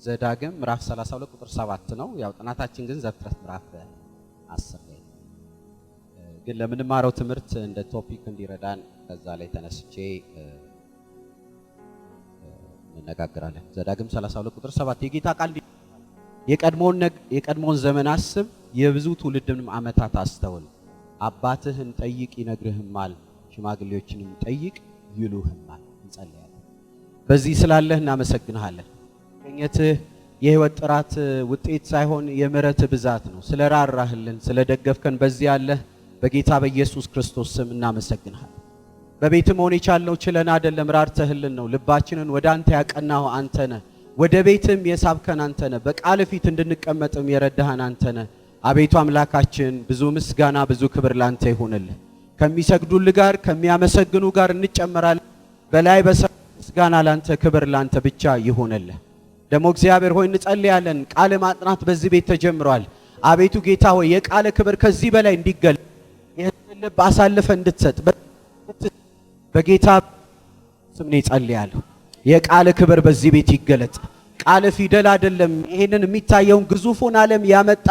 ዘዳግም ምዕራፍ 32 ቁጥር 7 ነው። ያው ጥናታችን ግን ዘፍጥረት ምዕራፍ 10 ላይ ግን ለምንማረው ትምህርት እንደ ቶፒክ እንዲረዳን ከዛ ላይ ተነስቼ እንነጋገራለን። ዘዳግም 32 ቁጥር 7 የጌታ ቃል የቀድሞውን ዘመን አስብ፣ የብዙ ትውልድንም ዓመታት አስተውል። አባትህን ጠይቅ ይነግርህማል፣ ሽማግሌዎችንም ጠይቅ ይሉህማል። እንጸልያለን። በዚህ ስላለህ እናመሰግንሃለን። ገኘትህ የህይወት ጥራት ውጤት ሳይሆን የምሕረት ብዛት ነው። ስለራራህልን ስለደገፍከን በዚህ ያለህ በጌታ በኢየሱስ ክርስቶስ ስም እናመሰግንሃለን። በቤት መሆን የቻልነው ችለን አይደለም፣ ራርተህልን ነው። ልባችንን ወደ አንተ ያቀናው አንተ ነህ። ወደ ቤትም የሳብከን አንተ ነህ። በቃል ፊት እንድንቀመጥም የረዳህን አንተ ነህ። አቤቱ አምላካችን ብዙ ምስጋና ብዙ ክብር ላንተ ይሁንልህ። ከሚሰግዱልህ ጋር ከሚያመሰግኑ ጋር እንጨመራለን። በላይ በምስጋና ላንተ ክብር ላንተ ብቻ ይሁንልህ። ደግሞ እግዚአብሔር ሆይ እንጸልያለን። ቃል ማጥናት በዚህ ቤት ተጀምሯል። አቤቱ ጌታ ሆይ የቃል ክብር ከዚህ በላይ እንዲገለጥ ይህን ልብ አሳልፈ እንድትሰጥ በጌታ ስም ጸልያለሁ። የቃል ክብር በዚህ ቤት ይገለጥ። ቃል ፊደል አይደለም፣ ይሄንን የሚታየውን ግዙፉን ዓለም ያመጣ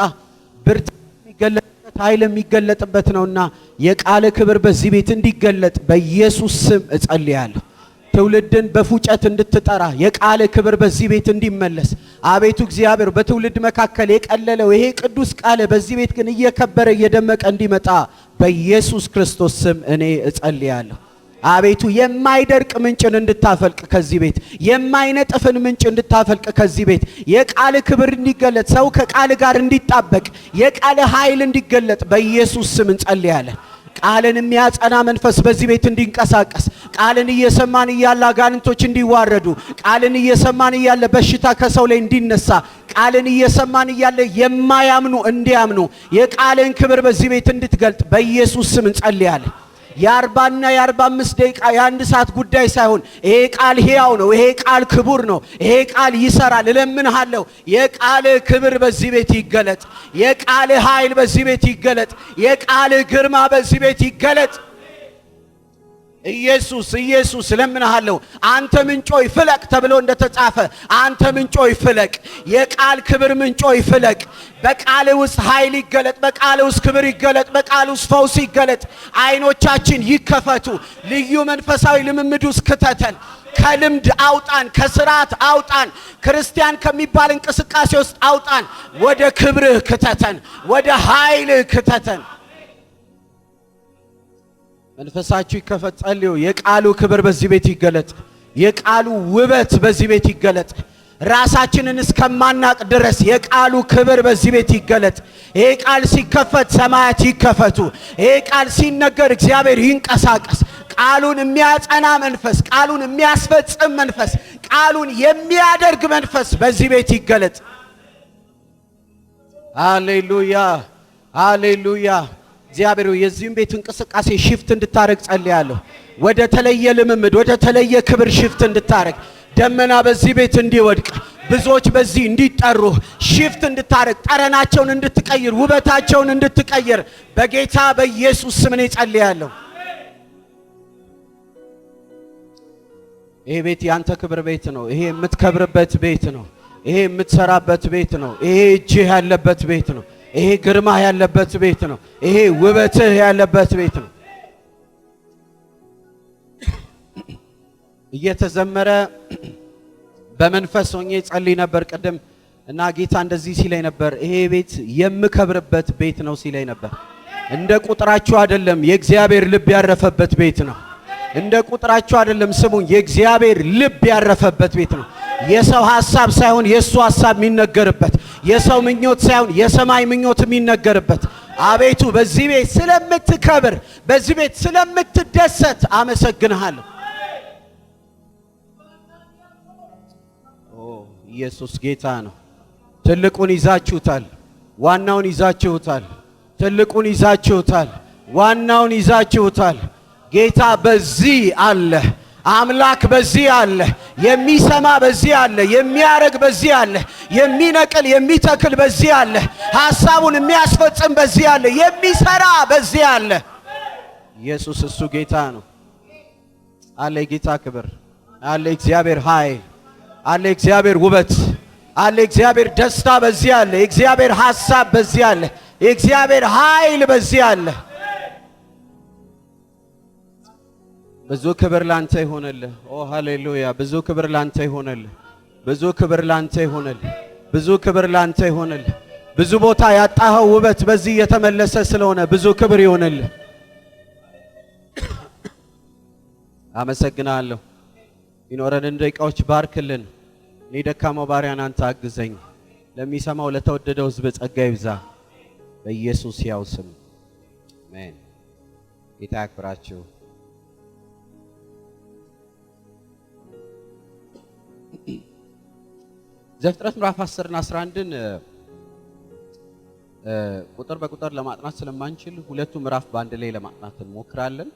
ብርት የሚገለጥበት ኃይል የሚገለጥበት ነውና የቃል ክብር በዚህ ቤት እንዲገለጥ በኢየሱስ ስም እጸልያለሁ። ትውልድን በፉጨት እንድትጠራ የቃል ክብር በዚህ ቤት እንዲመለስ አቤቱ እግዚአብሔር በትውልድ መካከል የቀለለው ይሄ ቅዱስ ቃል በዚህ ቤት ግን እየከበረ እየደመቀ እንዲመጣ በኢየሱስ ክርስቶስ ስም እኔ እጸልያለሁ። አቤቱ የማይደርቅ ምንጭን እንድታፈልቅ ከዚህ ቤት የማይነጥፍን ምንጭ እንድታፈልቅ ከዚህ ቤት የቃል ክብር እንዲገለጥ ሰው ከቃል ጋር እንዲጣበቅ የቃል ኃይል እንዲገለጥ በኢየሱስ ስም እንጸልያለን። ቃልን የሚያጸና መንፈስ በዚህ ቤት እንዲንቀሳቀስ ቃልን እየሰማን እያለ አጋንንቶች እንዲዋረዱ ቃልን እየሰማን እያለ በሽታ ከሰው ላይ እንዲነሳ ቃልን እየሰማን እያለ የማያምኑ እንዲያምኑ የቃልን ክብር በዚህ ቤት እንድትገልጥ በኢየሱስ ስም እንጸልያለን። የ40 እና የ45 ደቂቃ የአንድ ሰዓት ጉዳይ ሳይሆን ይሄ ቃል ሕያው ነው። ይሄ ቃል ክቡር ነው። ይሄ ቃል ይሰራል። እለምንሃለሁ የቃል ክብር በዚህ ቤት ይገለጥ። የቃል ኃይል በዚህ ቤት ይገለጥ። የቃል ግርማ በዚህ ቤት ይገለጥ። ኢየሱስ ኢየሱስ እለምንሃለሁ አንተ ምንጮይ ፍለቅ ተብሎ እንደተጻፈ አንተ ምንጮይ ፍለቅ። የቃል ክብር ምንጮይ ፍለቅ። በቃል ውስጥ ኃይል ይገለጥ። በቃል ውስጥ ክብር ይገለጥ። በቃል ውስጥ ፈውስ ይገለጥ። አይኖቻችን ይከፈቱ። ልዩ መንፈሳዊ ልምምድ ውስጥ ክተተን። ከልምድ አውጣን። ከስርዓት አውጣን። ክርስቲያን ከሚባል እንቅስቃሴ ውስጥ አውጣን። ወደ ክብርህ ክተተን። ወደ ኃይልህ ክተተን። መንፈሳችሁ ይከፈት። ጸልዩ። የቃሉ ክብር በዚህ ቤት ይገለጥ። የቃሉ ውበት በዚህ ቤት ይገለጥ። ራሳችንን እስከማናቅ ድረስ የቃሉ ክብር በዚህ ቤት ይገለጥ። ይሄ ቃል ሲከፈት ሰማያት ይከፈቱ። ይሄ ቃል ሲነገር እግዚአብሔር ይንቀሳቀስ። ቃሉን የሚያጸና መንፈስ፣ ቃሉን የሚያስፈጽም መንፈስ፣ ቃሉን የሚያደርግ መንፈስ በዚህ ቤት ይገለጥ። ሃሌሉያ ሃሌሉያ። እግዚአብሔር የዚህን ቤት እንቅስቃሴ ሽፍት እንድታረግ ጸልያለሁ። ወደ ተለየ ልምምድ ወደ ተለየ ክብር ሽፍት እንድታረግ ደመና በዚህ ቤት እንዲወድቅ ብዙዎች በዚህ እንዲጠሩ ሽፍት እንድታረግ ጠረናቸውን እንድትቀይር ውበታቸውን እንድትቀይር በጌታ በኢየሱስ ስም እኔ ጸልያለሁ። ይሄ ቤት ያንተ ክብር ቤት ነው። ይሄ የምትከብርበት ቤት ነው። ይሄ የምትሰራበት ቤት ነው። ይሄ እጅህ ያለበት ቤት ነው። ይሄ ግርማህ ያለበት ቤት ነው። ይሄ ውበትህ ያለበት ቤት ነው። እየተዘመረ በመንፈስ ሆኜ ጸልይ ነበር ቅድም እና ጌታ እንደዚህ ሲለኝ ነበር፣ ይሄ ቤት የምከብርበት ቤት ነው ሲለኝ ነበር። እንደ ቁጥራችሁ አይደለም፣ የእግዚአብሔር ልብ ያረፈበት ቤት ነው። እንደ ቁጥራችሁ አይደለም፣ ስሙኝ፣ የእግዚአብሔር ልብ ያረፈበት ቤት ነው። የሰው ሐሳብ ሳይሆን የሱ ሐሳብ የሚነገርበት፣ የሰው ምኞት ሳይሆን የሰማይ ምኞት የሚነገርበት። አቤቱ በዚህ ቤት ስለምትከብር በዚህ ቤት ስለምትደሰት አመሰግንሃለሁ። ኢየሱስ ጌታ ነው። ትልቁን ይዛችሁታል፣ ዋናውን ይዛችሁታል። ትልቁን ይዛችሁታል፣ ዋናውን ይዛችሁታል። ጌታ በዚህ አለ። አምላክ በዚህ አለ። የሚሰማ በዚህ አለ፣ የሚያረግ በዚህ አለ፣ የሚነቅል የሚተክል በዚህ አለ፣ ሐሳቡን የሚያስፈጽም በዚህ አለ፣ የሚሰራ በዚህ አለ። ኢየሱስ እሱ ጌታ ነው። አለ ጌታ ክብር አለ፣ እግዚአብሔር ኃይል አለ፣ እግዚአብሔር ውበት አለ፣ እግዚአብሔር ደስታ በዚህ አለ፣ እግዚአብሔር ሐሳብ በዚህ አለ፣ እግዚአብሔር ኃይል በዚህ አለ። ብዙ ክብር ላንተ ይሆንልህ። ኦ ሃሌሉያ! ብዙ ክብር ላንተ ይሆንልህ። ብዙ ክብር ላንተ ይሆንልህ። ብዙ ክብር ላንተ ይሆንልህ። ብዙ ቦታ ያጣኸው ውበት በዚህ የተመለሰ ስለሆነ ብዙ ክብር ይሆንልህ። አመሰግናለሁ። ይኖረንን ደቂቃዎች ባርክልን። እኔ ደካማው ባሪያን አንተ አግዘኝ። ለሚሰማው ለተወደደው ሕዝብ ጸጋ ይብዛ በኢየሱስ ያው ስም አሜን። ጌታ ያክብራችሁ። ዘፍጥረት ምዕራፍ 10 እና 11ን ቁጥር በቁጥር ለማጥናት ስለማንችል ሁለቱ ምዕራፍ በአንድ ላይ ለማጥናት እንሞክራለን።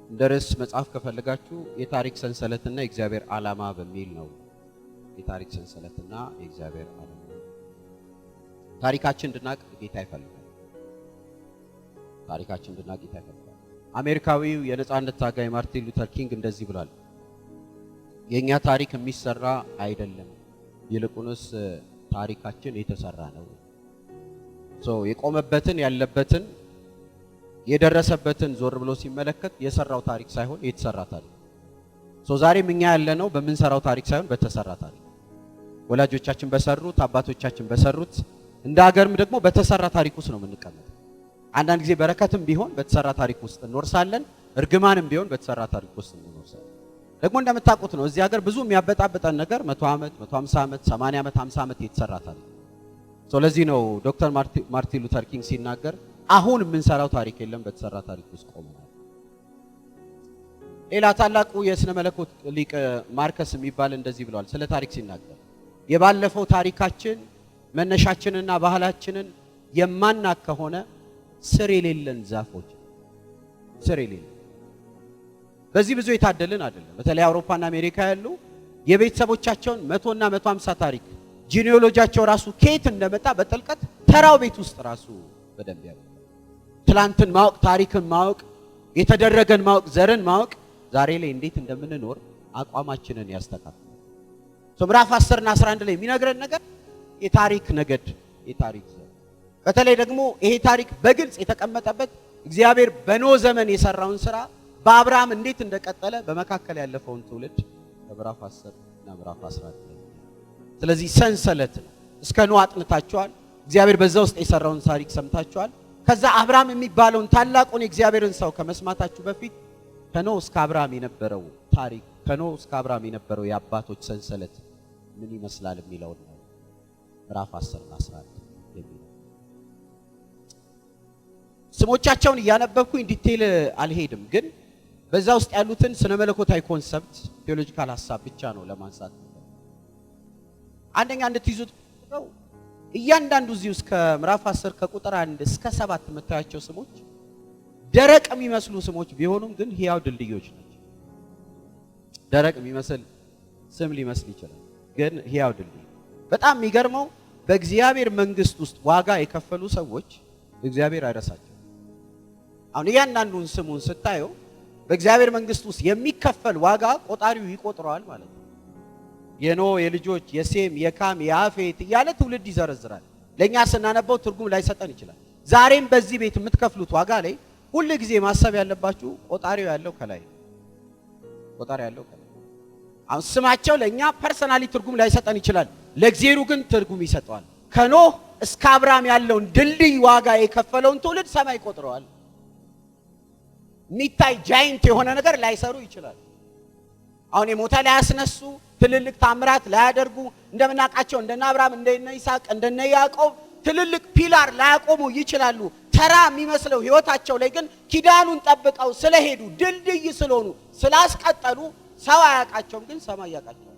እንደርስ መጽሐፍ ከፈለጋችሁ የታሪክ ሰንሰለትና የእግዚአብሔር ዓላማ በሚል ነው። የታሪክ ሰንሰለትና የእግዚአብሔር ዓላማ። ታሪካችን እንድናቅ ጌታ ይፈልጋል። ታሪካችን እንድናቅ ጌታ ይፈልጋል። አሜሪካዊው የነጻነት ታጋይ ማርቲን ሉተር ኪንግ እንደዚህ ብሏል። የኛ ታሪክ የሚሰራ አይደለም፣ ይልቁንስ ታሪካችን የተሰራ ነው። የቆመበትን ያለበትን የደረሰበትን ዞር ብሎ ሲመለከት የሰራው ታሪክ ሳይሆን የተሰራ ታሪክ። ዛሬም እኛ ያለነው በምንሰራው ታሪክ ሳይሆን በተሰራ ታሪክ። ወላጆቻችን በሰሩት፣ አባቶቻችን በሰሩት፣ እንደ ሀገርም ደግሞ በተሰራ ታሪክ ውስጥ ነው የምንቀመጠው። አንዳንድ ጊዜ በረከትም ቢሆን በተሰራ ታሪክ ውስጥ እንወርሳለን፣ እርግማንም ቢሆን በተሰራ ታሪክ ውስጥ እንወርሳለን። ደግሞ እንደምታውቁት ነው እዚህ ሀገር ብዙ የሚያበጣበጠን ነገር 100 ዓመት፣ 150 ዓመት፣ 80 ዓመት፣ 50 ዓመት የተሰራ ታሪክ። ለዚህ ነው ዶክተር ማርቲን ሉተር ኪንግ ሲናገር አሁን የምንሰራው ታሪክ የለም፣ በተሰራ ታሪክ ውስጥ ቆመናል። ሌላ ታላቁ የሥነ መለኮት ሊቅ ማርከስ የሚባል እንደዚህ ብለዋል ስለ ታሪክ ሲናገር፣ የባለፈው ታሪካችን መነሻችንና ባህላችንን የማናክ ከሆነ ስር የሌለን ዛፎች፣ ስር የሌለን በዚህ ብዙ የታደልን አይደለም። በተለይ አውሮፓና አሜሪካ ያሉ የቤተሰቦቻቸውን 100 እና 150 ታሪክ ጂኒኦሎጂያቸው ራሱ ከየት እንደመጣ በጥልቀት ተራው ቤት ውስጥ ራሱ በደንብ ያውቃል። ትላንትን ማወቅ፣ ታሪክን ማወቅ፣ የተደረገን ማወቅ፣ ዘርን ማወቅ ዛሬ ላይ እንዴት እንደምንኖር አቋማችንን ያስተካክላል። ምዕራፍ 10 እና 11 ላይ የሚነግረን ነገር የታሪክ ነገድ፣ የታሪክ ዘር፣ በተለይ ደግሞ ይሄ ታሪክ በግልጽ የተቀመጠበት እግዚአብሔር በኖህ ዘመን የሰራውን ስራ በአብርሃም እንዴት እንደቀጠለ በመካከል ያለፈውን ትውልድ በምዕራፍ 10 እና ምዕራፍ 11 ላይ። ስለዚህ ሰንሰለት ነው። እስከ ኖህ አጥንታችኋል። እግዚአብሔር በዛ ውስጥ የሰራውን ታሪክ ሰምታችኋል። ከዛ አብርሃም የሚባለውን ታላቁን የእግዚአብሔርን ሰው ከመስማታችሁ በፊት ከኖህ እስከ አብርሃም የነበረው ታሪክ፣ ከኖህ እስከ አብርሃም የነበረው የአባቶች ሰንሰለት ምን ይመስላል የሚለውን ነው ምዕራፍ 10 እና 11 የሚለው። ስሞቻቸውን እያነበብኩኝ ዲቴል አልሄድም፣ ግን በዛ ውስጥ ያሉትን ስነ መለኮታዊ ኮንሰፕት ቴዎሎጂካል ሐሳብ ብቻ ነው ለማንሳት። አንደኛ እንድትይዙት ነው እያንዳንዱ እዚህ እስከ ምዕራፍ 10 ከቁጥር 1 እስከ 7 የምታያቸው ስሞች ደረቅ የሚመስሉ ስሞች ቢሆኑም ግን ሕያው ድልድዮች ናቸው። ደረቅ የሚመስል ስም ሊመስል ይችላል፣ ግን ሕያው ድልድይ። በጣም የሚገርመው በእግዚአብሔር መንግስት ውስጥ ዋጋ የከፈሉ ሰዎች እግዚአብሔር አይረሳቸው። አሁን እያንዳንዱን ስሙን ስታየው በእግዚአብሔር መንግስት ውስጥ የሚከፈል ዋጋ ቆጣሪው ይቆጥረዋል ማለት ነው። የኖህ የልጆች የሴም የካም የአፌት እያለ ትውልድ ይዘረዝራል። ለኛ ስናነበው ትርጉም ላይሰጠን ይችላል። ዛሬም በዚህ ቤት የምትከፍሉት ዋጋ ላይ ሁሉ ጊዜ ማሰብ ያለባችሁ ቆጣሪው ያለው ከላይ፣ ቆጣሪ ያለው ከላይ። አሁን ስማቸው ለኛ ፐርሰናሊ ትርጉም ላይሰጠን ይችላል፣ ለእግዚአብሔር ግን ትርጉም ይሰጠዋል። ከኖህ እስከ አብርሃም ያለውን ድልድይ ዋጋ የከፈለውን ትውልድ ሰማይ ይቆጥረዋል። ሚታይ ጃይንት የሆነ ነገር ላይሰሩ ይችላል። አሁን የሞተ ላያስነሱ፣ ትልልቅ ታምራት ላያደርጉ፣ እንደምናውቃቸው እንደነ አብርሃም እንደነ ይስሐቅ እንደነ ያዕቆብ ትልልቅ ፒላር ላያቆሙ ይችላሉ። ተራ የሚመስለው ህይወታቸው ላይ ግን ኪዳኑን ጠብቀው ስለሄዱ ድልድይ ስለሆኑ ስላስቀጠሉ ሰው አያውቃቸውም፣ ግን ሰማይ ያውቃቸዋል።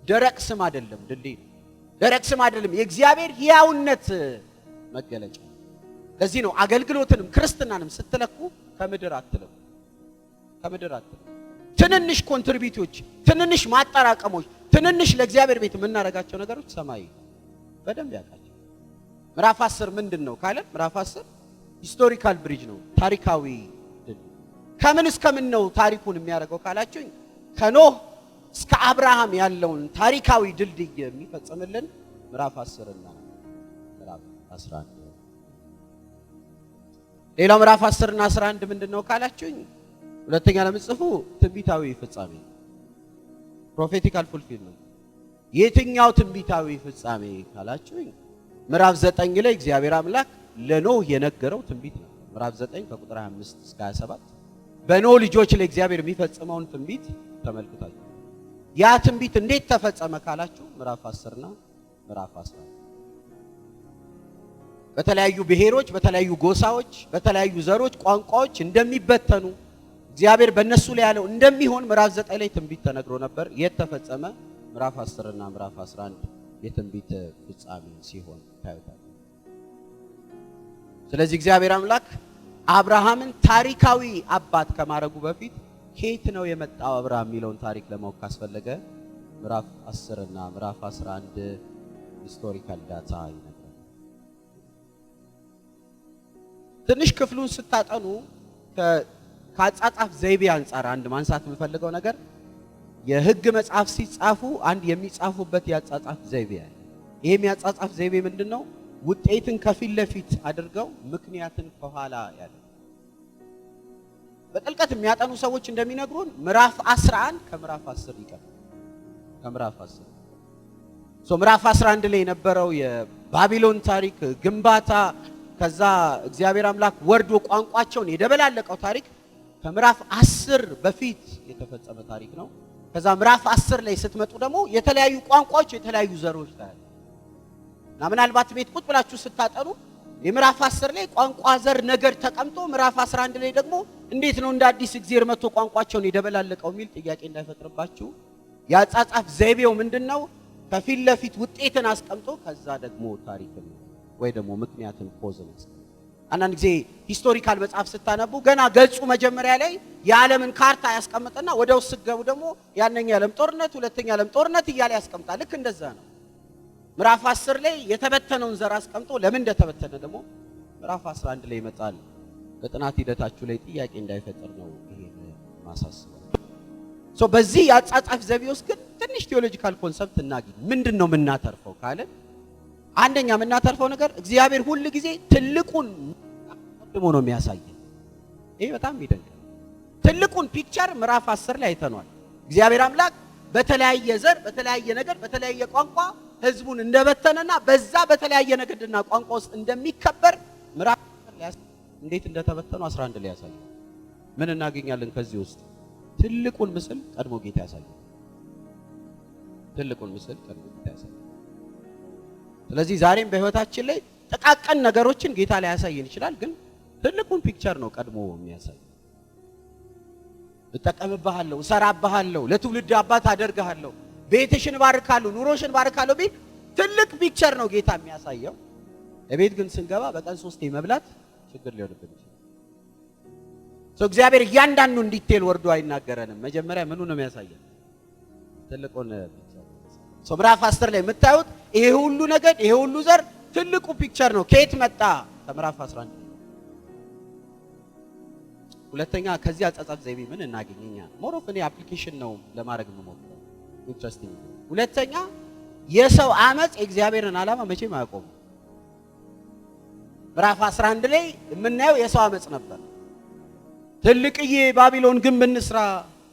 ደረቅ ስም አይደለም ድልድይ ነው። ደረቅ ስም አይደለም፣ የእግዚአብሔር ሕያውነት መገለጫ። ለዚህ ነው አገልግሎትንም ክርስትናንም ስትለኩ ከምድር አትለኩ። ትንንሽ ኮንትሪቢዩቶች፣ ትንንሽ ማጠራቀሞች፣ ትንንሽ ለእግዚአብሔር ቤት የምናረጋቸው ነገሮች ሰማይ በደንብ ያውቃቸው። ምዕራፍ 10 ምንድነው ካለ ምዕራፍ 10 ሂስቶሪካል ብሪጅ ነው፣ ታሪካዊ ድል። ከምን እስከምን ነው ታሪኩን የሚያደርገው ካላችሁኝ ከኖህ እስከ አብርሃም ያለውን ታሪካዊ ድልድይ የሚፈጽምልን ምዕራፍ 10 እና ምዕራፍ 11። ሌላው ምዕራፍ 10 እና 11 ምንድነው ካላችሁኝ ሁለተኛ ለምጽፉ ትንቢታዊ ፍጻሜ ፕሮፌቲካል ፉልፊልመንት። የትኛው ትንቢታዊ ፍጻሜ ካላችሁኝ ምዕራፍ 9 ላይ እግዚአብሔር አምላክ ለኖህ የነገረው ትንቢት ነው። ምዕራፍ 9 ከቁጥር 25 እስከ 27 በኖህ ልጆች ላይ እግዚአብሔር የሚፈጽመውን ትንቢት ተመልክታችሁ። ያ ትንቢት እንዴት ተፈጸመ ካላችሁ ምዕራፍ 10 እና ምዕራፍ 11 በተለያዩ ብሔሮች፣ በተለያዩ ጎሳዎች፣ በተለያዩ ዘሮች፣ ቋንቋዎች እንደሚበተኑ እግዚአብሔር በእነሱ ላይ ያለው እንደሚሆን ምዕራፍ 9 ላይ ትንቢት ተነግሮ ነበር። የት ተፈጸመ? ምዕራፍ 10 እና ምዕራፍ 11 የትንቢት ፍጻሜ ሲሆን ታዩታል። ስለዚህ እግዚአብሔር አምላክ አብርሃምን ታሪካዊ አባት ከማድረጉ በፊት ከየት ነው የመጣው አብርሃም የሚለውን ታሪክ ለማወቅ ካስፈለገ ምዕራፍ 10 እና ምዕራፍ 11 ሂስቶሪካል ዳታ ይነግራል። ትንሽ ክፍሉን ስታጠኑ ከአጻጻፍ ዘይቤ አንፃር አንድ ማንሳት የምፈልገው ነገር የሕግ መጽሐፍ ሲጻፉ አንድ የሚጻፉበት ያጻጻፍ ዘይቤ አለ። ይሄም ያጻጻፍ ዘይቤ ምንድነው? ውጤትን ከፊት ለፊት አድርገው ምክንያትን ከኋላ ያለ። በጥልቀት የሚያጠኑ ሰዎች እንደሚነግሩን ምዕራፍ 11 ከምዕራፍ 10 ይቀርባል። ከምዕራፍ 10 ምዕራፍ 11 ላይ የነበረው የባቢሎን ታሪክ ግንባታ፣ ከዛ እግዚአብሔር አምላክ ወርዶ ቋንቋቸውን የደበላለቀው ታሪክ ከምዕራፍ 10 በፊት የተፈጸመ ታሪክ ነው። ከዛ ምዕራፍ 10 ላይ ስትመጡ ደግሞ የተለያዩ ቋንቋዎች፣ የተለያዩ ዘሮች ታያለ። እና ምናልባት ቤት ቁጭ ብላችሁ ስታጠኑ የምዕራፍ 10 ላይ ቋንቋ፣ ዘር፣ ነገድ ተቀምጦ ምዕራፍ 11 ላይ ደግሞ እንዴት ነው እንደ አዲስ እግዚአብሔር መጥቶ ቋንቋቸውን የደበላለቀው የሚል ጥያቄ እንዳይፈጥርባችሁ ያጻጻፍ ዘይቤው ምንድነው? ከፊት ለፊት ውጤትን አስቀምጦ ከዛ ደግሞ ታሪክን ወይ ደግሞ ምክንያትን ፖዝን አስቀምጦ። አንዳንድ ጊዜ ሂስቶሪካል መጽሐፍ ስታነቡ ገና ገጹ መጀመሪያ ላይ የዓለምን ካርታ ያስቀምጥና ወደ ውስጥ ገቡ ደግሞ ያንኛ ዓለም ጦርነት፣ ሁለተኛ ዓለም ጦርነት እያለ ያስቀምጣል። ልክ እንደዛ ነው። ምዕራፍ 10 ላይ የተበተነውን ዘር አስቀምጦ ለምን እንደተበተነ ደግሞ ምዕራፍ 11 ላይ ይመጣል። በጥናት ሂደታችሁ ላይ ጥያቄ እንዳይፈጠር ነው ይሄን ማሳሰብ። በዚህ ያጻጻፍ ዘይቤ ውስጥ ግን ትንሽ ቴዎሎጂካል ኮንሰፕት እናገኝ። ምንድነው የምናተርፈው ካለ አንደኛ የምናተርፈው ነገር እግዚአብሔር ሁሉ ጊዜ ትልቁን ቀድሞ ነው የሚያሳየን። ይሄ በጣም ይደንቅ። ትልቁን ፒክቸር ምዕራፍ 10 ላይ አይተናል። እግዚአብሔር አምላክ በተለያየ ዘር፣ በተለያየ ነገር፣ በተለያየ ቋንቋ ህዝቡን እንደበተነና በዛ በተለያየ ነገድና ቋንቋ ውስጥ እንደሚከበር ምዕራፍ 10 ላይ እንዴት እንደተበተኑ 11 ላይ ያሳያል። ምን እናገኛለን ከዚህ ውስጥ? ትልቁን ምስል ቀድሞ ጌታ ያሳያል። ትልቁን ምስል ቀድሞ ጌታ ያሳያል። ስለዚህ ዛሬም በህይወታችን ላይ ጥቃቅን ነገሮችን ጌታ ላይ ያሳየን ይችላል፣ ግን ትልቁን ፒክቸር ነው ቀድሞ የሚያሳይ። እጠቀምብሃለሁ፣ እሰራብሃለሁ፣ ለትውልድ አባት አደርግሃለሁ፣ ቤትሽን ባርካለሁ፣ ኑሮሽን ባርካለሁ ቢል ትልቅ ፒክቸር ነው ጌታ የሚያሳየው። ለቤት ግን ስንገባ በቀን 3 መብላት ችግር ሊሆንብን ይችላል። እግዚአብሔር እያንዳንዱን ዲቴል ወርዶ አይናገረንም። መጀመሪያ ምኑ ነው የሚያሳየን? ትልቁን ፒክቸር። ምዕራፍ 10 ላይ የምታዩት ይሄ ሁሉ ነገድ፣ ይሄ ሁሉ ዘር ትልቁ ፒክቸር ነው። ከየት መጣ? ከምዕራፍ 11። ሁለተኛ ከዚህ አጻጻፍ ዘይቤ ምን እናገኘኛ? ሞር ኦፍ እኔ አፕሊኬሽን ነው ለማድረግ የምሞክረው። ኢንትረስቲንግ። ሁለተኛ የሰው አመጽ የእግዚአብሔርን ዓላማ መቼም አያቆም። ምዕራፍ 11 ላይ የምናየው የሰው አመጽ ነበር። ትልቅዬ ባቢሎን ግንብ እንስራ፣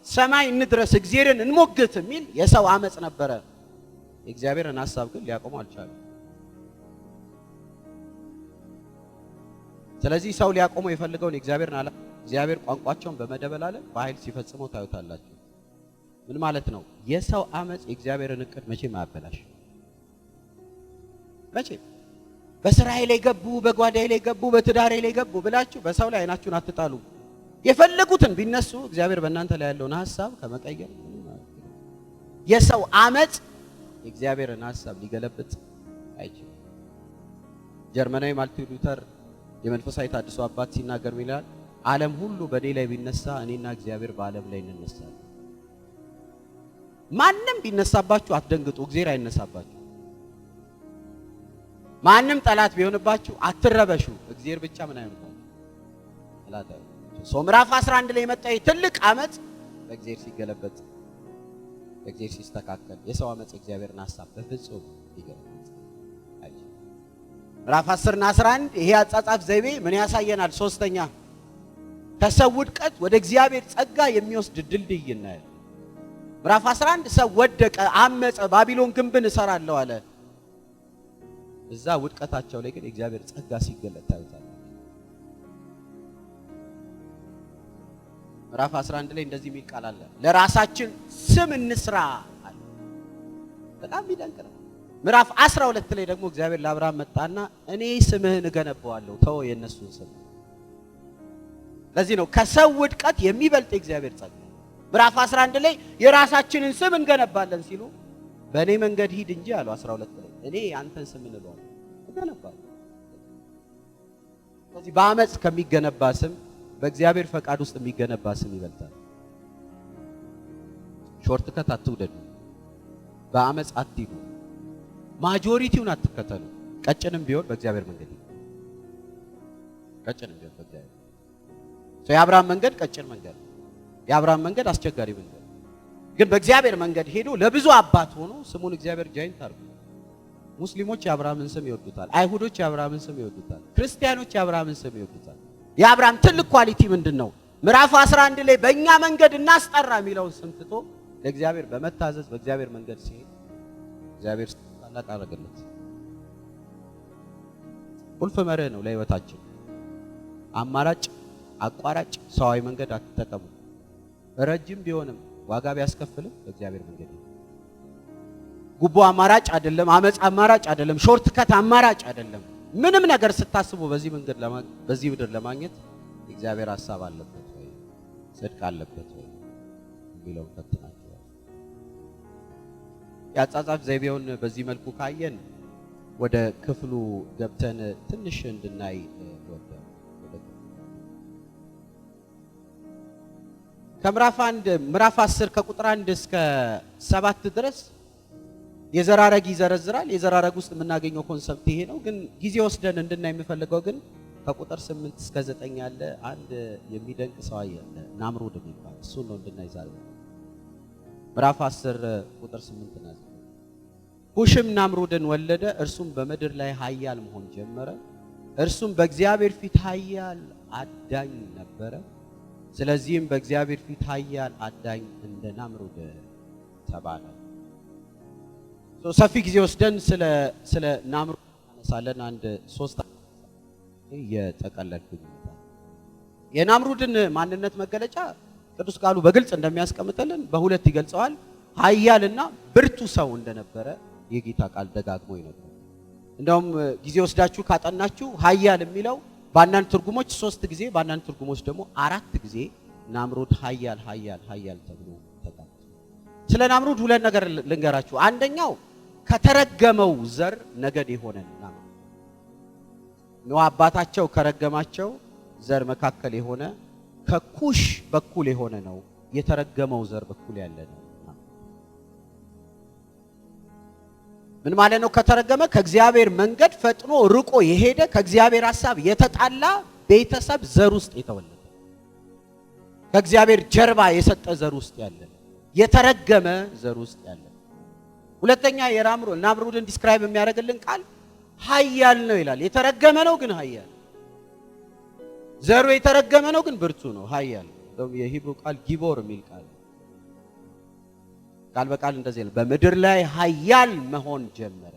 ሰማይ እንድረስ፣ እግዚአብሔርን እንሞግት የሚል የሰው አመጽ ነበረ። የእግዚአብሔርን ሐሳብ ግን ሊያቆም አልቻለም። ስለዚህ ሰው ሊያቆመው የፈልገውን የእግዚአብሔርን ዓላማ እግዚአብሔር ቋንቋቸውን በመደበላለቅ በኃይል ሲፈጽመው ታዩታላችሁ። ምን ማለት ነው? የሰው አመጽ የእግዚአብሔርን እቅድ መቼም አያበላሽ። መቼም በስራዬ ላይ ገቡ፣ በጓዳዬ ላይ ገቡ፣ በትዳሬ ላይ ገቡ ብላችሁ በሰው ላይ አይናችሁን አትጣሉ። የፈለጉትን ቢነሱ እግዚአብሔር በእናንተ ላይ ያለውን ሐሳብ ከመቀየር የሰው አመጽ የእግዚአብሔርን ሐሳብ ሊገለብጥ አይችልም። ጀርመናዊ ማርቲን ሉተር የመንፈሳዊ ታድሶ አባት ሲናገር ይላል ዓለም ሁሉ በኔ ላይ ቢነሳ እኔና እግዚአብሔር በዓለም ላይ እንነሳለን። ማንም ቢነሳባችሁ አትደንግጡ፣ እግዚአብሔር አይነሳባችሁ። ማንም ጠላት ቢሆንባችሁ አትረበሹ፣ እግዚአብሔር ብቻ ምን አይሆንባችሁ ጠላት አይሆን። ምዕራፍ 11 ላይ የመጣው ትልቅ አመጽ በእግዚአብሔር ሲገለበጥ በእግዚአብሔር ሲስተካከል የሰው አመጽ እግዚአብሔርን ሐሳብ በፍጹም ይገለበጥ። ምዕራፍ 10 እና 11 ይሄ አጻጻፍ ዘይቤ ምን ያሳየናል? ሶስተኛ ከሰው ውድቀት ወደ እግዚአብሔር ጸጋ የሚወስድ ድልድይ እናያለን። ምዕራፍ 11 ሰው ወደቀ፣ አመጸ፣ ባቢሎን ግንብን እሰራለሁ አለ። እዛ ውድቀታቸው ላይ ግን እግዚአብሔር ጸጋ ሲገለጥ ታዩታላችሁ። ምዕራፍ 11 ላይ እንደዚህ የሚል ቃል አለ፣ ለራሳችን ስም እንስራ አለ። በጣም ይደንቅ ነው። ምዕራፍ 12 ላይ ደግሞ እግዚአብሔር ለአብርሃም መጣና እኔ ስምህን እገነባዋለሁ፣ ተው የነሱን ስም። ለዚህ ነው ከሰው ውድቀት የሚበልጥ እግዚአብሔር ጸጋ። ምዕራፍ 11 ላይ የራሳችንን ስም እንገነባለን ሲሉ በእኔ መንገድ ሂድ እንጂ አሉ። 12 ላይ እኔ አንተን ስም እንለዋለሁ እገነባለሁ። ስለዚህ በአመጽ ከሚገነባ ስም በእግዚአብሔር ፈቃድ ውስጥ የሚገነባ ስም ይበልጣል። ሾርት ከት አትውደዱ፣ በአመጽ አትሂዱ፣ ማጆሪቲውን አትከተሉ። ቀጭንም ቢሆን በእግዚአብሔር መንገድ ይሄድ። ቀጭንም ቢሆን በእግዚአብሔር የአብርሃም መንገድ ቀጭን መንገድ፣ የአብርሃም መንገድ አስቸጋሪ መንገድ፣ ግን በእግዚአብሔር መንገድ ሄዶ ለብዙ አባት ሆኖ ስሙን እግዚአብሔር ጃይንት አድርጎ ሙስሊሞች የአብርሃምን ስም ይወዱታል፣ አይሁዶች የአብርሃምን ስም ይወዱታል፣ ክርስቲያኖች የአብርሃምን ስም ይወዱታል። የአብርሃም ትልቅ ኳሊቲ ምንድነው? ምዕራፍ 11 ላይ በእኛ መንገድ እናስጠራ የሚለውን ስም ትቶ ለእግዚአብሔር በመታዘዝ በእግዚአብሔር መንገድ ሲሄድ እግዚአብሔር ታላቅ አደረገለት። ቁልፍ መርህ ነው ለህይወታችን። አማራጭ አቋራጭ ሰዋዊ መንገድ አትጠቀሙ። ረጅም ቢሆንም ዋጋ ቢያስከፍልም በእግዚአብሔር መንገድ ነው። ጉቦ አማራጭ አይደለም፣ አመጽ አማራጭ አይደለም፣ ሾርት ከት አማራጭ አይደለም። ምንም ነገር ስታስቡ በዚህ መንገድ በዚህ ምድር ለማግኘት እግዚአብሔር ሐሳብ አለበት ወይ ጽድቅ አለበት ወይ የሚለው ፈትናችሁ ያጻጻፍ ዘይቤውን በዚህ መልኩ ካየን ወደ ክፍሉ ገብተን ትንሽ እንድናይ ወደ ከምዕራፍ 10 ከቁጥር 1 እስከ 7 ድረስ የዘራረግ ይዘረዝራል። የዘራረግ ውስጥ የምናገኘው ኮንሰፕት ይሄ ነው። ግን ጊዜ ወስደን እንድናይ የሚፈልገው ግን ከቁጥር 8 እስከ 9 ያለ አንድ የሚደንቅ ሰው አለ፣ ናምሩድ የሚባል እሱ ነው እንድናይ ዛሬ። ምዕራፍ 10 ቁጥር 8 እና 9 ኩሽም ናምሩድን ወለደ፣ እርሱም በምድር ላይ ኃያል መሆን ጀመረ። እርሱም በእግዚአብሔር ፊት ኃያል አዳኝ ነበረ። ስለዚህም በእግዚአብሔር ፊት ኃያል አዳኝ እንደ ናምሩድ ተባለ። ሰፊ ጊዜ ወስደን ስለ ናምሩድ እናነሳለን። አንድ 3 የጠቀለልኩኝ የናምሩድን ማንነት መገለጫ ቅዱስ ቃሉ በግልጽ እንደሚያስቀምጥልን በሁለት ይገልጸዋል። ኃያልና ብርቱ ሰው እንደነበረ የጌታ ቃል ደጋግሞ ይነግራል። እንደውም ጊዜ ወስዳችሁ ካጠናችሁ ኃያል የሚለው በአንዳንድ ትርጉሞች 3 ጊዜ በአንዳንድ ትርጉሞች ደግሞ 4 ጊዜ ናምሩድ ኃያል ተብሎ ተቀምጧል። ስለ ናምሩድ ሁለት ነገር ልንገራችሁ። አንደኛው ከተረገመው ዘር ነገድ የሆነ ነው። አባታቸው ከረገማቸው ዘር መካከል የሆነ ከኩሽ በኩል የሆነ ነው። የተረገመው ዘር በኩል ያለ ነው። ምን ማለት ነው? ከተረገመ ከእግዚአብሔር መንገድ ፈጥኖ ርቆ የሄደ ከእግዚአብሔር ሐሳብ የተጣላ ቤተሰብ ዘር ውስጥ የተወለደ ከእግዚአብሔር ጀርባ የሰጠ ዘር ውስጥ ያለ የተረገመ ዘር ውስጥ ያለ። ሁለተኛ ናምሩድን ዲስክራይብ የሚያደርግልን ቃል ኃያል ነው ይላል። የተረገመ ነው ግን ኃያል፣ ዘሩ የተረገመ ነው ግን ብርቱ ነው፣ ኃያል። እንደውም የሂብሩ ቃል ጊቦር የሚል ቃል በቃል እንደዚህ ነው፣ በምድር ላይ ኃያል መሆን ጀመረ።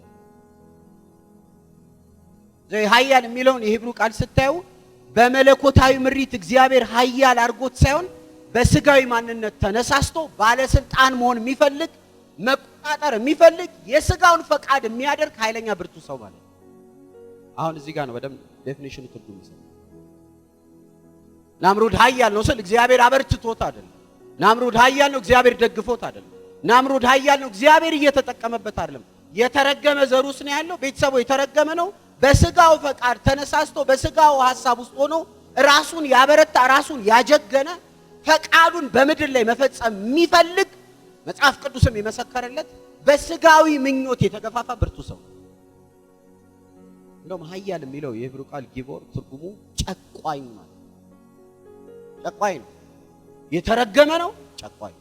ኃያል የሚለውን የሂብሩ ቃል ስታዩ በመለኮታዊ ምሪት እግዚአብሔር ኃያል አድርጎት ሳይሆን በስጋዊ ማንነት ተነሳስቶ ባለስልጣን መሆን የሚፈልግ መቆጣጠር የሚፈልግ የስጋውን ፈቃድ የሚያደርግ ኃይለኛ ብርቱ ሰው ማለት ነው። አሁን እዚህ ጋር ነው በደንብ ዴፊኒሽኑ ትርጉም ይሰጣል። ናምሩድ ኃያል ነው ስል እግዚአብሔር አበርትቶት አይደለም። ናምሩድ ኃያል ነው እግዚአብሔር ደግፎት አይደለም። ናምሩድ ኃያል ነው እግዚአብሔር እየተጠቀመበት አይደለም። የተረገመ ዘር ውስጥ ነው ያለው። ቤተሰቡ የተረገመ ነው። በስጋው ፈቃድ ተነሳስቶ በስጋው ሐሳብ ውስጥ ሆኖ ራሱን ያበረታ ራሱን ያጀገነ ፈቃዱን በምድር ላይ መፈጸም የሚፈልግ መጽሐፍ ቅዱስም የመሰከረለት በስጋዊ ምኞት የተገፋፋ ብርቱ ሰው። እንደውም ኃያል የሚለው የዕብሩ ቃል ጊቦር ትርጉሙ ጨቋኝ ማለት ጨቋኝ ነው። የተረገመ ነው፣ ጨቋኝ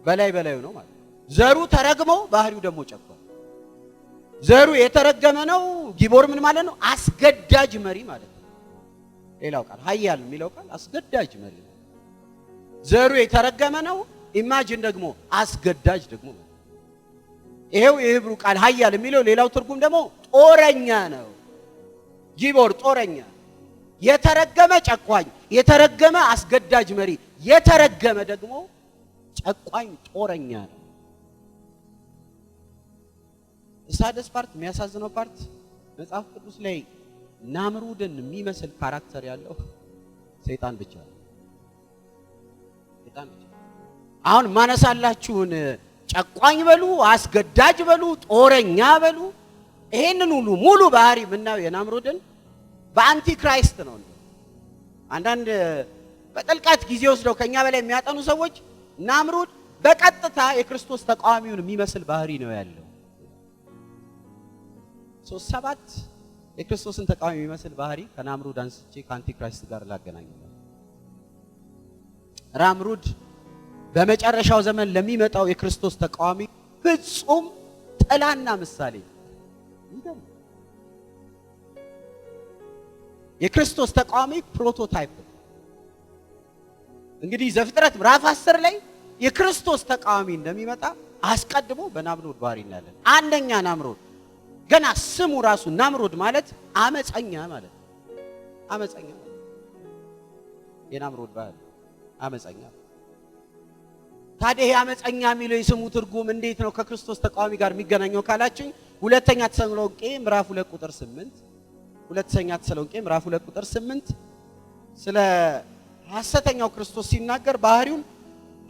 በላይ በላዩ ነው ማለት። ዘሩ ተረግሞ ባህሪው ደግሞ ጨቋኝ። ዘሩ የተረገመ ነው። ጊቦር ምን ማለት ነው? አስገዳጅ መሪ ማለት ነው። ሌላው ቃል ኃያል የሚለው ቃል አስገዳጅ መሪ ነው። ዘሩ የተረገመ ነው። ኢማጂን ደግሞ አስገዳጅ ደግሞ ነው። ይሄው የዕብሩ ቃል ኃያል የሚለው ሌላው ትርጉም ደግሞ ጦረኛ ነው። ጊቦር ጦረኛ፣ የተረገመ ጨቋኝ፣ የተረገመ አስገዳጅ መሪ፣ የተረገመ ደግሞ ጨቋኝ ጦረኛ ነው። ሳደስ ፓርት የሚያሳዝነው ፓርት መጽሐፍ ቅዱስ ላይ ናምሩድን የሚመስል ካራክተር ያለው ሰይጣን ብቻ ነው። ሰይጣን ብቻ። አሁን ማነሳላችሁን ጨቋኝ በሉ፣ አስገዳጅ በሉ፣ ጦረኛ በሉ፣ ይሄንን ሁሉ ሙሉ ባህሪ ምናየው የናምሩድን በአንቲ ክራይስት ነው። አንዳንድ በጥልቀት ጊዜ ወስደው ከኛ በላይ የሚያጠኑ ሰዎች ናምሩድ በቀጥታ የክርስቶስ ተቃዋሚውን የሚመስል ባህሪ ነው ያለው። 7 የክርስቶስን ተቃዋሚ የሚመስል ባህሪ ከናምሩድ አንስቼ ከአንቲ ክራይስት ጋር ላገናኛለሁ። ናምሩድ በመጨረሻው ዘመን ለሚመጣው የክርስቶስ ተቃዋሚ ፍጹም ጥላና ምሳሌ ነው። የክርስቶስ ተቃዋሚ ፕሮቶታይፕ። እንግዲህ ዘፍጥረት ምዕራፍ 10 ላይ የክርስቶስ ተቃዋሚ እንደሚመጣ አስቀድሞ በናምሩድ ባህሪ እናያለን። አንደኛ ናምሩድ ገና ስሙ ራሱ ናምሩድ ማለት አመፀኛ ማለት ነው። አመፀኛ የናምሩድ ባህሪ አመፀኛ። ታዲያ ይሄ አመፀኛ የሚለው የስሙ ትርጉም እንዴት ነው ከክርስቶስ ተቃዋሚ ጋር የሚገናኘው ካላችሁኝ ሁለተኛ ተሰሎንቄ ምዕራፍ 2 ቁጥር 8 ሁለተኛ ተሰሎንቄ ምዕራፍ 2 ቁጥር 8 ስለ ሐሰተኛው ክርስቶስ ሲናገር ባህሪውን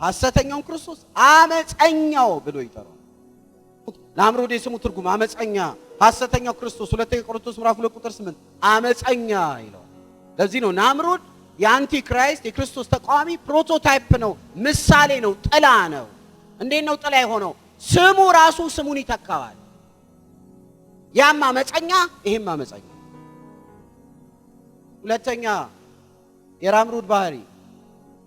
ሐሰተኛው ክርስቶስ አመፀኛው ብሎ ይጠራል። ናምሩድ የስሙ ትርጉም አመፀኛ፣ ሐሰተኛው ክርስቶስ ሁለተኛ ቆሮንቶስ ምዕራፍ 2 ቁጥር 8 አመፀኛ ይለዋል። ለዚህ ነው ናምሩድ የአንቲ ክራይስት የክርስቶስ ተቃዋሚ ፕሮቶታይፕ ነው፣ ምሳሌ ነው፣ ጥላ ነው። እንዴት ነው ጥላ የሆነው? ስሙ ራሱ ስሙን ይተካዋል። ያም አመፀኛ፣ ይሄም አመፀኛ። ሁለተኛ የናምሩድ ባህሪ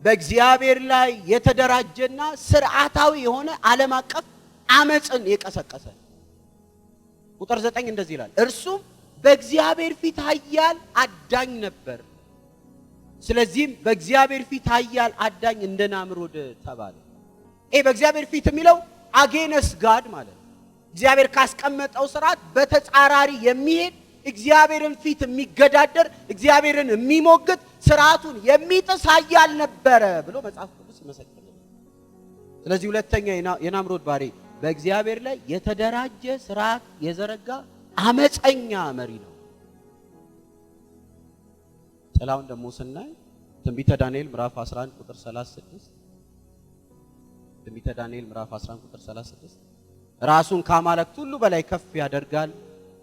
በእግዚአብሔር ላይ የተደራጀና ስርዓታዊ የሆነ ዓለም አቀፍ አመፅን የቀሰቀሰ። ቁጥር 9 እንደዚህ ይላል፣ እርሱም በእግዚአብሔር ፊት ኃያል አዳኝ ነበር። ስለዚህም በእግዚአብሔር ፊት ኃያል አዳኝ እንደ ናምሩድ ተባለ። ይሄ በእግዚአብሔር ፊት የሚለው አጌነስ ጋድ ማለት ነው። እግዚአብሔር ካስቀመጠው ስርዓት በተጻራሪ የሚሄድ እግዚአብሔርን ፊት የሚገዳደር እግዚአብሔርን የሚሞግት ስርዓቱን የሚጥስ ኃያል ነበረ ብሎ መጽሐፍ ቅዱስ ይመሰክራል። ስለዚህ ሁለተኛ የናምሩድ ባህሪ በእግዚአብሔር ላይ የተደራጀ ስርዓት የዘረጋ አመፀኛ መሪ ነው። ጥላውን ደግሞ ስናይ ትንቢተ ዳንኤል ምዕራፍ 11 ቁጥር 36 ትንቢተ ዳንኤል ምዕራፍ 11 ቁጥር 36 ራሱን ከአማልክት ሁሉ በላይ ከፍ ያደርጋል፣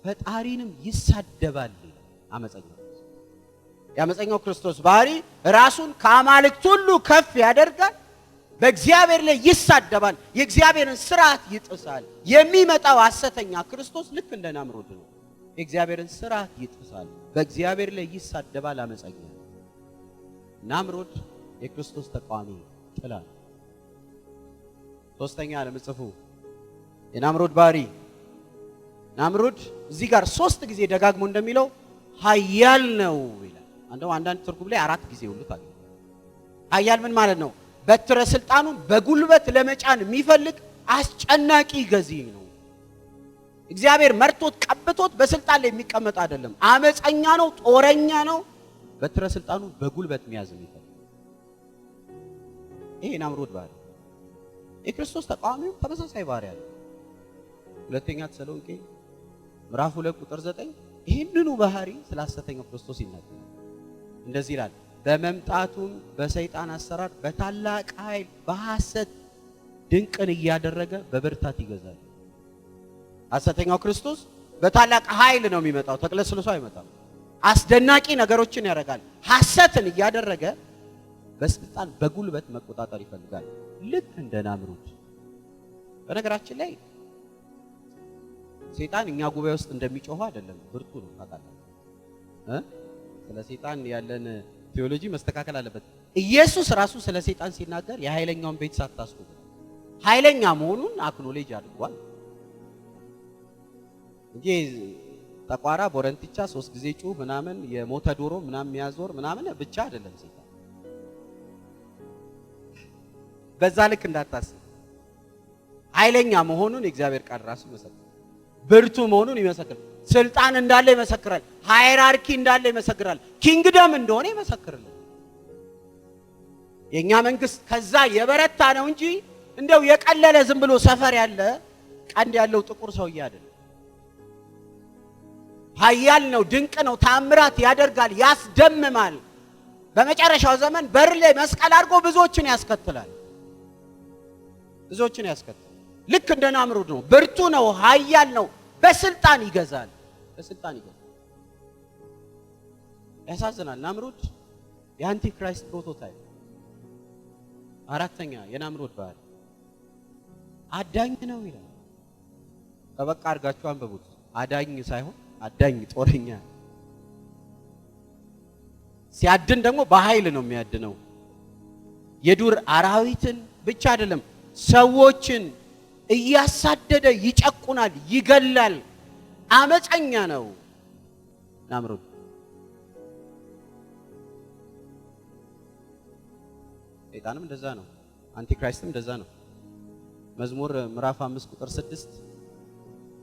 ፈጣሪንም ይሳደባል። አመፀኛው የአመፀኛው ክርስቶስ ባህሪ ራሱን ከአማልክት ሁሉ ከፍ ያደርጋል፣ በእግዚአብሔር ላይ ይሳደባል፣ የእግዚአብሔርን ስርዓት ይጥሳል። የሚመጣው ሐሰተኛ ክርስቶስ ልክ እንደ ናምሩድ ነው። የእግዚአብሔርን ስርዓት ይጥሳል፣ በእግዚአብሔር ላይ ይሳደባል። አመፀኛ ናምሩድ የክርስቶስ ተቃዋሚ ጥላ። ሶስተኛ ለምጽፉ የናምሩድ ባህሪ ናምሩድ እዚህ ጋር 3 ጊዜ ደጋግሞ እንደሚለው ኃያል ነው ይላል። አንዳንድ ትርጉም ላይ 4 ጊዜ ሁሉ ታገኝ። ኃያል ምን ማለት ነው? በትረ ስልጣኑን በጉልበት ለመጫን የሚፈልግ አስጨናቂ ገዢ ነው። እግዚአብሔር መርቶት ቀብቶት በስልጣን ላይ የሚቀመጥ አይደለም። አመፀኛ ነው፣ ጦረኛ ነው። በትረ ስልጣኑን በጉልበት መያዝ የሚፈልግ ይሄ ናምሩድ ባህሪ። የክርስቶስ ተቃዋሚው ተመሳሳይ ባህሪ አለ። ሁለተኛ ተሰሎንቄ ምዕራፍ 2 ቁጥር 9 ይህንኑ ባህሪ ስለ ሐሰተኛው ክርስቶስ ይናገራል። እንደዚህ ይላል፣ በመምጣቱም በሰይጣን አሰራር በታላቅ ኃይል በሐሰት ድንቅን እያደረገ በብርታት ይገዛል። ሐሰተኛው ክርስቶስ በታላቅ ኃይል ነው የሚመጣው፣ ተቅለስልሶ አይመጣም። አስደናቂ ነገሮችን ያደርጋል። ሐሰትን እያደረገ በስልጣን በጉልበት መቆጣጠር ይፈልጋል፣ ልክ እንደ ናምሩድ። በነገራችን ላይ ሰይጣን እኛ ጉባኤ ውስጥ እንደሚጮህ አይደለም፣ ብርቱ ነው ታውቃለህ። ስለ ሰይጣን ያለን ቴዎሎጂ መስተካከል አለበት። ኢየሱስ ራሱ ስለ ሰይጣን ሲናገር የኃይለኛውን ቤት ሳታስቆም ኃይለኛ መሆኑን አክኖሌጅ አድርጓል እንጂ ጠቋራ ቦረንቲቻ 3 ጊዜ ጩህ ምናምን የሞተ ዶሮ ምናምን የሚያዞር ምናምን ብቻ አይደለም ሰይጣን። በዛ ልክ እንዳታስብ። ኃይለኛ መሆኑን የእግዚአብሔር ቃል ራሱ ይመሰክራል። ብርቱ መሆኑን ይመሰክራል። ስልጣን እንዳለ ይመሰክራል። ሃይራርኪ እንዳለ ይመሰክራል። ኪንግደም እንደሆነ ይመሰክራል። የኛ መንግስት ከዛ የበረታ ነው እንጂ እንደው የቀለለ ዝም ብሎ ሰፈር ያለ ቀንድ ያለው ጥቁር ሰውዬ አይደለም። ኃያል ነው፣ ድንቅ ነው፣ ታምራት ያደርጋል፣ ያስደምማል። በመጨረሻው ዘመን በር ላይ መስቀል አድርጎ ብዙዎችን ያስከትላል። ብዙዎችን ያስከትላል። ልክ እንደ ናምሩድ ነው። ብርቱ ነው፣ ኃያል ነው፣ በስልጣን ይገዛል። በስልጣን ይገዛል። ያሳዝናል። ናምሩድ የአንቲ ክራይስት ፕሮቶታይፕ። አራተኛ የናምሩድ ባህሪ አዳኝ ነው ይላል። በቃ አድርጋችሁ አንብቡት። አዳኝ ሳይሆን አዳኝ ጦረኛ። ሲያድን ደግሞ በኃይል ነው የሚያድነው። የዱር አራዊትን ብቻ አይደለም ሰዎችን እያሳደደ ይጨቁናል፣ ይገላል። አመፀኛ ነው ናምሩድ። ሰይጣንም እንደዛ ነው። አንቲክራይስትም እንደዛ ነው። መዝሙር ምዕራፍ 5 ቁጥር 6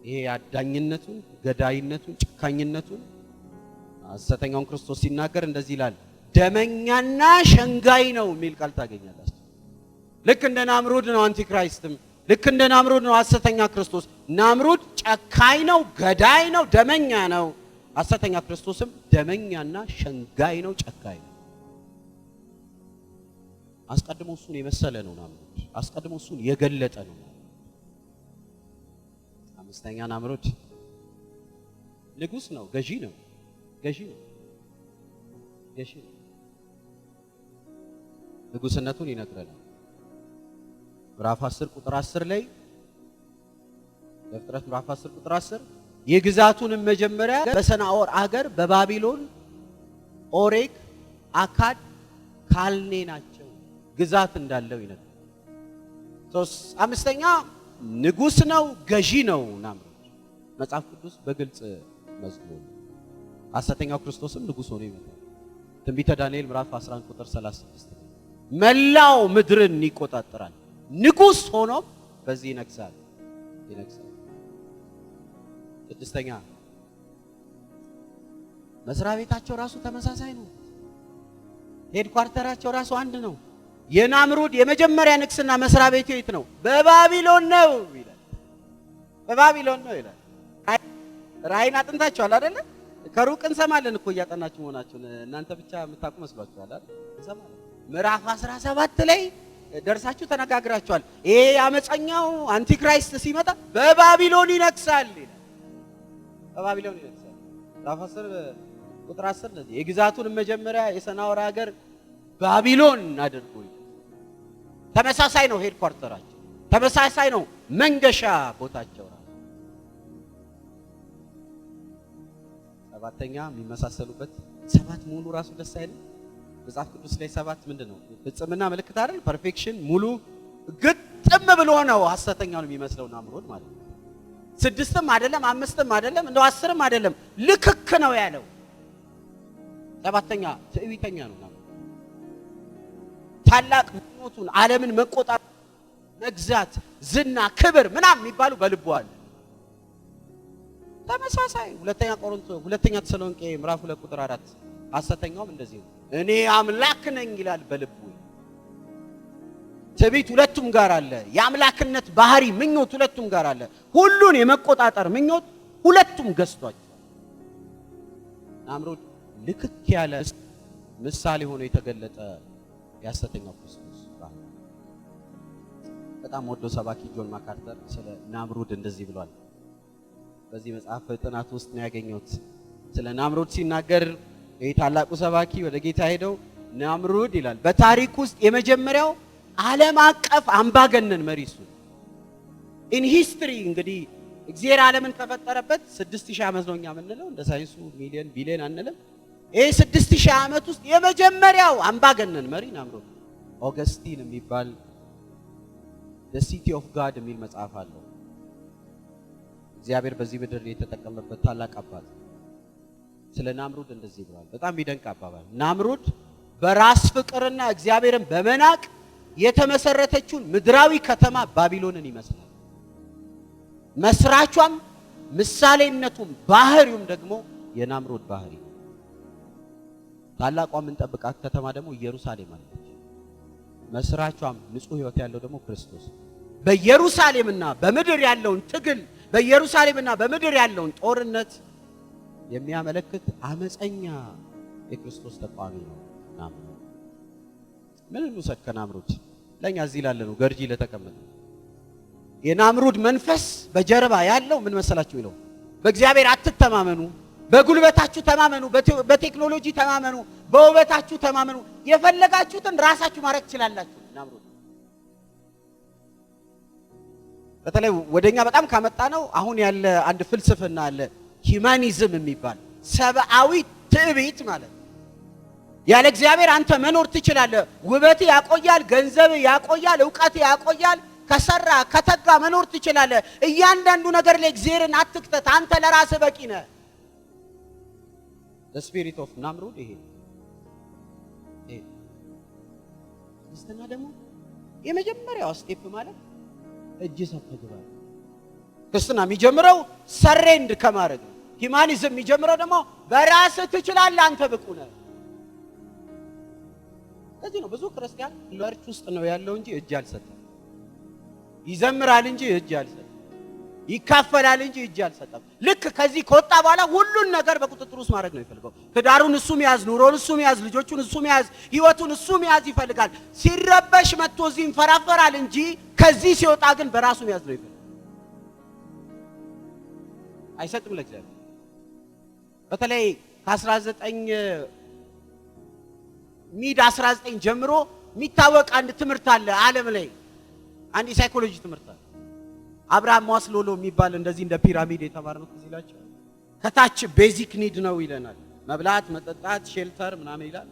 ይሄ አዳኝነቱን፣ ገዳይነቱን፣ ጭካኝነቱን ሐሰተኛውን ክርስቶስ ሲናገር እንደዚህ ይላል፣ ደመኛና ሸንጋይ ነው የሚል ቃል ታገኛላችሁ። ልክ እንደ ናምሩድ ነው አንቲክራይስትም፣ ልክ እንደ ናምሩድ ነው ሐሰተኛ ክርስቶስ። ናምሩድ ጨካኝ ነው፣ ገዳይ ነው፣ ደመኛ ነው። ሐሰተኛ ክርስቶስም ደመኛና ሸንጋይ ነው፣ ጨካኝ ነው። አስቀድሞ እሱን የመሰለ ነው ናምሩድ። አስቀድሞ እሱን የገለጠ ነው። አምስተኛ ናምሩድ ንጉስ ነው፣ ገዢ ነው። ገዢ ነው፣ ገዢ ነው። ንጉስነቱን ይነግረናል። ምዕራፍ 10 ቁጥር 10 ላይ ዘፍጥረት ምዕራፍ 10 ቁጥር 10 የግዛቱንም መጀመሪያ በሰናዖር አገር በባቢሎን ኦሬክ፣ አካድ፣ ካልኔ ናቸው ግዛት እንዳለው ይነግረናል። አምስተኛ ንጉስ ነው፣ ገዢ ነው ናምሩድ። መጽሐፍ ቅዱስ በግልጽ መዝግቦ ሐሰተኛው ክርስቶስም ንጉስ ሆኖ ይመጣል። ትንቢተ ዳንኤል ምዕራፍ 11 ቁጥር 36 መላው ምድርን ይቆጣጠራል፣ ንጉስ ሆኖ በዚህ ይነግሳል። ስድስተኛ መስሪያ ቤታቸው ራሱ ተመሳሳይ ነው። ሄድኳርተራቸው ራሱ አንድ ነው። የናምሩድ የመጀመሪያ ንግስና መስሪያ ቤቱ የት ነው? በባቢሎን ነው ይላል። በባቢሎን ነው ይላል። ራእይን አጥንታችኋል አይደለ? ከሩቅ እንሰማለን እኮ እያጠናችሁ መሆናችሁን እናንተ ብቻ የምታውቁ መስሏችኋል አይደል? እንሰማለን። ምዕራፍ 17 ላይ ደርሳችሁ ተነጋግራችኋል። ይሄ አመፀኛው አንቲክራይስት ሲመጣ በባቢሎን ይነግሳል ይላል። በባቢሎን ይነግሳል። ምዕራፍ 10 ቁጥር 10 ለዚህ የግዛቱን መጀመሪያ የሰናዖር ሀገር ባቢሎን አድርጎ ተመሳሳይ ነው። ሄድኳርተራቸው ተመሳሳይ ነው። መንገሻ ቦታቸው ራሱ ሰባተኛ የሚመሳሰሉበት ሰባት ሙሉ ራሱ ደስ አይልም? መጽሐፍ ቅዱስ ላይ ሰባት ምንድነው? ፍጽምና ምልክት አይደል? ፐርፌክሽን ሙሉ ግጥም ብሎ ነው ሐሰተኛውን የሚመስለው ናምሩድ ማለት ነው። ስድስትም አይደለም፣ አምስትም አይደለም፣ እንደው አስርም አይደለም፣ ልክክ ነው ያለው። ሰባተኛ ትዕቢተኛ ነው ናምሩድ። ታላቅ ሞቱን ዓለምን መቆጣጠር፣ መግዛት፣ ዝና፣ ክብር ምናምን የሚባሉ በልቡ አለ። ተመሳሳይ ሁለተኛ ተሰሎንቄ ምዕራፍ 2 ቁጥር 4 ሐሰተኛውም እንደዚህ ነው። እኔ አምላክ ነኝ ይላል በልቡ። ትዕቢት ሁለቱም ጋር አለ። የአምላክነት ባህሪ ምኞት ሁለቱም ጋር አለ። ሁሉን የመቆጣጠር ምኞት ሁለቱም ገዝቷቸዋል። ናምሩድ ልክክ ያለ ምሳሌ ሆኖ የተገለጠ የሐሰተኛው ክርስቶስ ባህሪ። በጣም ወዶ ሰባኪ ጆን ማካርተር ስለ ናምሩድ እንደዚህ ብሏል። በዚህ መጽሐፍ ጥናት ውስጥ ነው ያገኘሁት። ስለ ናምሩድ ሲናገር ይሄ ታላቁ ሰባኪ ወደ ጌታ ሄደው ናምሩድ ይላል በታሪክ ውስጥ የመጀመሪያው ዓለም አቀፍ አምባገነን መሪ እሱ ኢን ሂስትሪ። እንግዲህ እግዚአብሔር ዓለምን ከፈጠረበት 6000 ዓመት ነው እኛ የምንለው፣ እንደ ሳይንሱ ሚሊዮን ቢሊዮን አንልም። ይሄ 6000 ዓመት ውስጥ የመጀመሪያው አምባገነን መሪ ናምሩድ። ኦገስቲን የሚባል the city of god የሚል መጽሐፍ አለው። እግዚአብሔር በዚህ ምድር የተጠቀመበት ታላቅ አባት ስለ ናምሩድ እንደዚህ ብሏል። በጣም የሚደንቅ አባባል። ናምሩድ በራስ ፍቅርና እግዚአብሔርን በመናቅ የተመሰረተችውን ምድራዊ ከተማ ባቢሎንን ይመስላል። መስራቿም ምሳሌነቱም ባህሪውም ደግሞ የናምሩድ ባህሪ። ታላቋ የምንጠብቃት ከተማ ደግሞ ኢየሩሳሌም አለች። መስራቿም ንጹህ ሕይወት ያለው ደግሞ ክርስቶስ። በኢየሩሳሌምና በምድር ያለውን ትግል፣ በኢየሩሳሌምና በምድር ያለውን ጦርነት የሚያመለክት አመፀኛ የክርስቶስ ተቋሚ ነው ናምሩድ። ምን እንውሰድ ከናምሩድ? ለኛ እዚህ ላለ ነው ገርጂ ለተቀመጠ የናምሩድ መንፈስ በጀርባ ያለው ምን መሰላችሁ ይለው፣ በእግዚአብሔር አትተማመኑ፣ በጉልበታችሁ ተማመኑ፣ በቴክኖሎጂ ተማመኑ፣ በውበታችሁ ተማመኑ፣ የፈለጋችሁትን ራሳችሁ ማድረግ ትችላላችሁ። ናምሩድ በተለይ ወደኛ በጣም ካመጣ ነው አሁን ያለ አንድ ፍልስፍና አለ ሂማኒዝም የሚባል ሰብአዊ ትዕቢት ማለት ያለ እግዚአብሔር አንተ መኖር ትችላለህ፣ ውበት ያቆያል፣ ገንዘብ ያቆያል፣ ዕውቀት ያቆያል፣ ከሰራ ከተጋ መኖር ትችላለህ፣ እያንዳንዱ ነገር ላይ እግዚአብሔርን አትክተት፣ አንተ ለራስህ በቂ ነህ። the spirit of ናምሩድ ይሄ ክርስትና ደግሞ የመጀመሪያው ስቴፕ ማለት እጅ ሰጥተህ ግባ። ክርስትና የሚጀምረው ሰሬንድ ከማድረግ ነው። ሂማኒዝም የሚጀምረው ደግሞ በራስህ ትችላለህ፣ አንተ ብቁ ነህ። ለዚህ ነው ብዙ ክርስቲያን ቸርች ውስጥ ነው ያለው እንጂ እጅ አልሰጠም። ይዘምራል እንጂ እጅ አልሰጠም። ይካፈላል እንጂ እጅ አልሰጠም። ልክ ከዚህ ከወጣ በኋላ ሁሉን ነገር በቁጥጥር ውስጥ ማድረግ ነው ይፈልጋል። ትዳሩን እሱ መያዝ፣ ኑሮን እሱ መያዝ፣ ልጆቹን እሱ መያዝ፣ ህይወቱን እሱ መያዝ ይፈልጋል። ሲረበሽ መጥቶ እዚህ ይንፈራፈራል እንጂ ከዚህ ሲወጣ ግን በራሱ መያዝ ነው ይፈልጋል። አይሰጥም ለእግዚአብሔር። በተለይ ከ19 ጀምሮ የሚታወቅ አንድ ትምህርት አለ ዓለም ላይ፣ አንድ የሳይኮሎጂ ትምህርት አለ። አብርሃም ማስሎሎ የሚባል እንደዚህ እንደ ፒራሚድ የተማርነው እዚህ ላችሁ ከታች ቤዚክ ኒድ ነው ይለናል። መብላት፣ መጠጣት፣ ሼልተር ምናምን ይላል።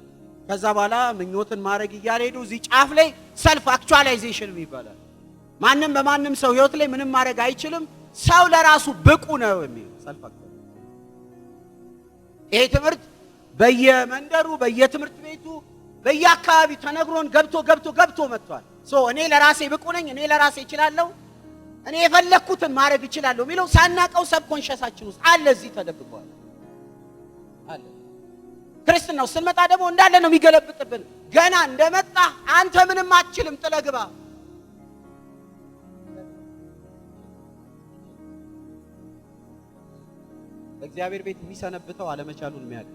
ከዛ በኋላ ምኞትን ማድረግ እያለ ሄዱ እዚህ ጫፍ ላይ ሰልፍ አክቹአላይዜሽን ይባላል። ማንም በማንም ሰው ህይወት ላይ ምንም ማድረግ አይችልም፣ ሰው ለራሱ ብቁ ነው የሚል ሰልፍ አክቹአላይዜሽን። ይሄ ትምህርት በየመንደሩ በየትምህርት ቤቱ በየአካባቢው ተነግሮን ገብቶ መጥቷል። እኔ ለራሴ ብቁ ነኝ፣ እኔ ለራሴ እችላለሁ፣ እኔ የፈለኩትን ማድረግ እችላለሁ የሚለው ሳናቀው ሰብኮንሸሳችን ውስጥ አለ፣ እዚህ ተደብቋል አለ። ክርስትናው ስንመጣ ደግሞ እንዳለ ነው የሚገለብጥብን። ገና እንደመጣ አንተ ምንም አትችልም፣ ጥለህ ግባ። በእግዚአብሔር ቤት የሚሰነብተው አለመቻሉን የሚያውቅ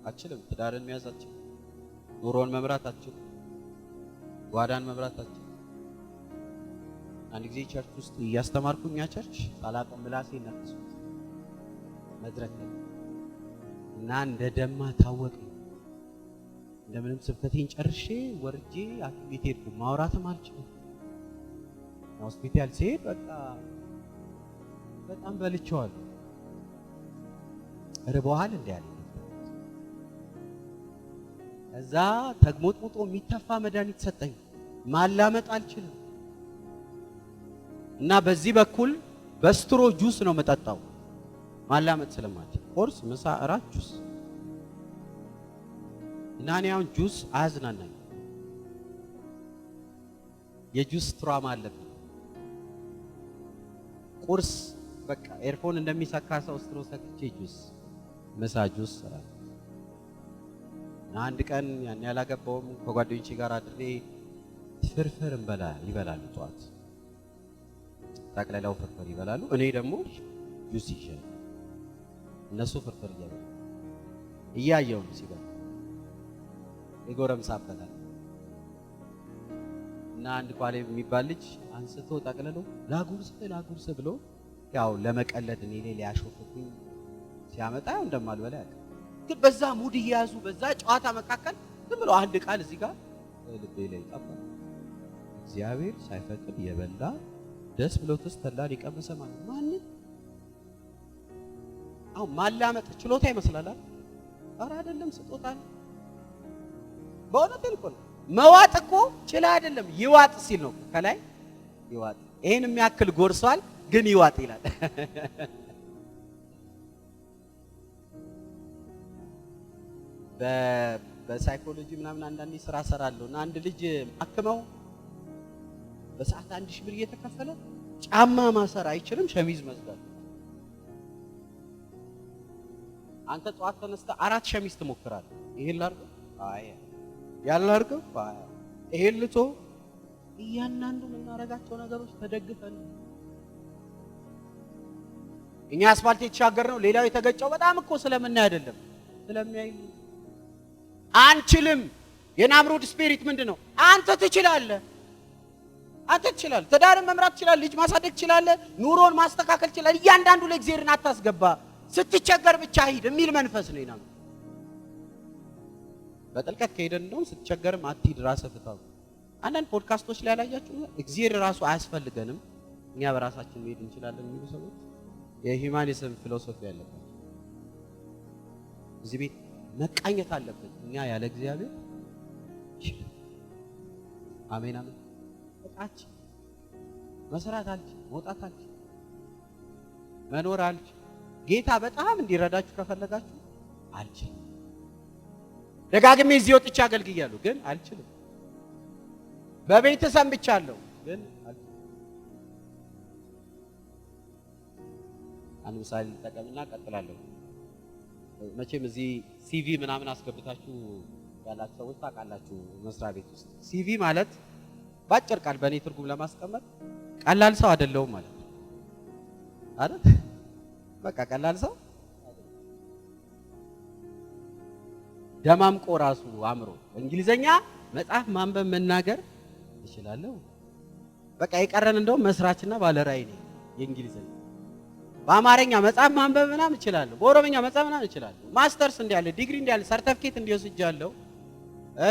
አትችልም። ትዳርን መያዝ አትችልም፣ ኑሮን መምራት አትችልም፣ ጓዳን መምራት አትችልም። አንድ ጊዜ ቸርች ውስጥ እያስተማርኩኝ ቸርች ሳላውቀው ምላሴ ነክሱት መድረክ ላይ እና እንደ ደማ ታወቀኝ። እንደምንም ስብከቴን ጨርሼ ወርጄ ሐኪም ቤት ሄድኩ። ማውራትም አልችልም። ሆስፒታል ሲሄድ በጣም በልቼዋለሁ። ርቦሃል እንዴ አለ። እዛ ተግሞጥሞጦ የሚተፋ መድኃኒት ሰጠኝ። ማላመጥ አልችልም እና በዚህ በኩል በስትሮ ጁስ ነው መጠጣው ማላመጥ ስለማልችል፣ ቁርስ፣ ምሳ፣ እራት ጁስ እና እኔ አሁን ጁስ አያዝናናኝ። የጁስ ትራማ አለብኝ። ቁርስ በቃ ኤርፎን እንደሚሰካ ሰው ስትሮ ሰክቼ ጁስ፣ ምሳ ጁስ፣ እራት። አንድ ቀን ያን ያላገባውም ከጓደኞቼ ጋር አድሬ ፍርፍር ይበላሉ። ጠዋት ጠቅላላው ፍርፍር ይበላሉ፣ እኔ ደግሞ ጁስ ይሻል። እነሱ ፍርፍር እያየው ነው ሲበላ የጎረምሳበታል እና አንድ ኳሌብ የሚባል ልጅ አንስቶ ጠቅልሎ ላጉርስ ብሎ ያው ለመቀለድ እኔ ላይ ሊያሾፍብኝ ሲያመጣ እንደማልበላ ያውቃል። ግን በዛ ሙድ እየያዙ በዛ ጨዋታ መካከል ዝም ብሎ አንድ ቃል እዚህ ጋር ልቤ ላይ ጠፋ። እግዚአብሔር ሳይፈቅድ የበላ ደስ ብሎትስ ተላን የቀመሰ ማለት ማንን? አሁን ማላመጥ ችሎታ ይመስላል አይደል? ኧረ አይደለም፣ ስጦታ ነው። በእውነት እኮ ነው። መዋጥ እኮ ችላ አይደለም፣ ይዋጥ ሲል ነው ከላይ ይዋጥ። ይሄን የሚያክል ጎርሷል ግን ይዋጥ ይላል። በሳይኮሎጂ ምናምን አንዳንዴ ስራ ሰራለሁ እና አንድ ልጅ አክመው በሰዓት 1000 ብር እየተከፈለ ጫማ ማሰር አይችልም፣ ሸሚዝ መዝጋት። አንተ ጧት ተነስተህ 4 ሸሚዝ ትሞክራለህ። ይሄን ላድርገው? አይ ያን ላድርገው? አይ ይሄን ልቶ እያንዳንዱ የምናደርጋቸው ነገሮች ተደግፈን እኛ አስፋልት የተሻገርነው ሌላው የተገጨው በጣም እኮ ስለምናይ አይደለም፣ ስለሚያይ አንችልም። የናምሩድ ስፒሪት ምንድነው? አንተ ትችላለህ፣ ትዳርን መምራት ትችላለህ፣ ልጅ ማሳደግ ትችላለህ፣ ኑሮን ማስተካከል ትችላለህ። እያንዳንዱ ላይ እግዚአብሔርን አታስገባ፣ ስትቸገር ብቻ ሂድ የሚል መንፈስ ነው ይናም። በጥልቀት ከሄደን እንደውም ስትቸገርም አትሂድ፣ ራስህ ፍታው። አንዳንድ ፖድካስቶች ላይ ያላያችሁ እግዚአብሔር ራሱ አያስፈልገንም እኛ በራሳችን መሄድ እንችላለን የሚሉ ሰዎች የሂማኒዝም ፊሎሶፊ ያለበት እዚህ ቤት መቃኘት አለበት። እኛ ያለ እግዚአብሔር አሜን አሜን ወጣች መስራት አልች መውጣት አልች መኖር አልች። ጌታ በጣም እንዲረዳችሁ ከፈለጋችሁ አልችልም። ደጋግሜ እዚህ ወጥቼ አገልግያለሁ ግን አልችልም። በቤት ሰንብቻለሁ ግን አልችልም። አንድ ምሳሌ ተጠቅምና ቀጥላለሁ። መቼም እዚህ ሲቪ ምናምን አስገብታችሁ ያላችሁ ሰዎች ታውቃላችሁ። መስሪያ ቤት ውስጥ ሲቪ ማለት ባጭር ቃል በእኔ ትርጉም ለማስቀመጥ ቀላል ሰው አይደለሁም ማለት ነው አይደል? በቃ ቀላል ሰው ደማምቆ ራሱ አምሮ እንግሊዘኛ መጽሐፍ ማንበብ መናገር እችላለሁ። በቃ የቀረን እንደውም መስራችና ባለራዕይ ነኝ። የእንግሊዘኛ በአማርኛ መጽሐፍ ማንበብ ምናምን እችላለሁ። በኦሮምኛ መጽሐፍ ምናምን እችላለሁ። ማስተርስ እንዲያለ ዲግሪ እንዲያለ ሰርቲፊኬት እንዲወስጃለሁ።